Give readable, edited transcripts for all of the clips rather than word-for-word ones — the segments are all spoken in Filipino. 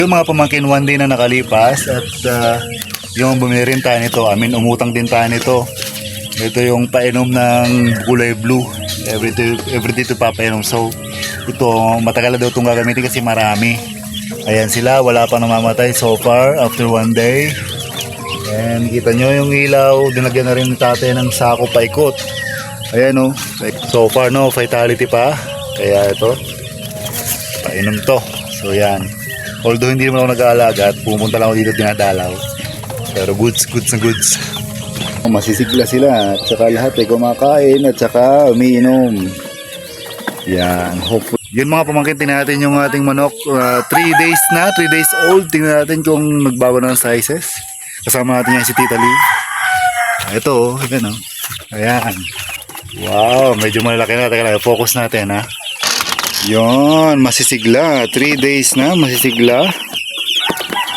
Yung mga pamangkin, one day na nakalipas at yung bumili rin tayo nito. Umutang din tayo nito. Ito yung painom ng kulay blue. Every day ito papainom. So ito matagal na daw itong gagamitin kasi marami. Ayan sila, wala pang namamatay so far after one day. And kita nyo yung ilaw, dinagyan na rin ni tatay ng sako paikot. Ayan o, so far no fatality pa. Kaya ito, painom to. So yan, although hindi naman ako nag-aalaga at pumunta lang ako dito dinadalaw, pero goods na goods. Masisigla sila at saka lahat ay kumakain at saka umiinom. Yan, hopefully. Yun mga pamangkin, tingnan natin yung ating manok. 3 days na, 3 days old. Tingnan natin kung nagbago na ng sizes. Kasama natin yan si Tita Lee. Ito, yan o. Ayan. Wow, medyo malaki na. Teka lang, focus natin ha. Yun, masisigla. 3 days na, masisigla.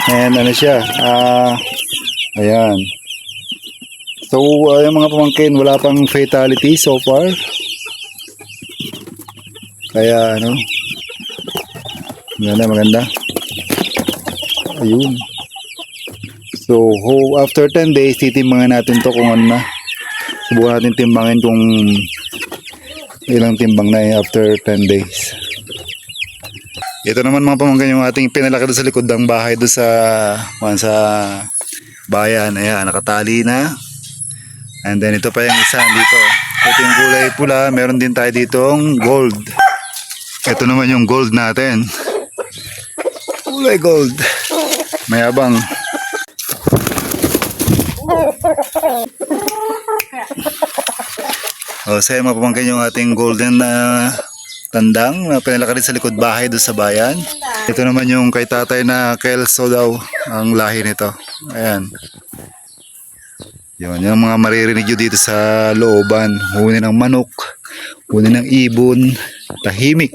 And ano siya, ayan. So, yung mga pamangkin, wala pang fatality so far. Kaya ano, maganda. Ayun. So, after 10 days, titimbangan natin to kung ano na. Subukan natin timbangin kung ilang timbang na after 10 days. Ito naman mga pamangkin yung ating pinalaki doon sa likod ng bahay doon sa bayan. Ayan, nakatali na. And then ito pa yung isa dito. Ito yung kulay pula. Meron din tayo ditong gold. Ito naman yung gold natin. Kulay gold. Mayabang. O, sa'yo mapamangkin yung ating golden na tandang na pinalaki rin sa likod bahay doon sa bayan. Ito naman yung kay tatay na Kelso daw ang lahi nito. Ayan. Yun, yung mga maririnig nyo dito sa looban. Huni ng manok, huni ng ibon, tahimik.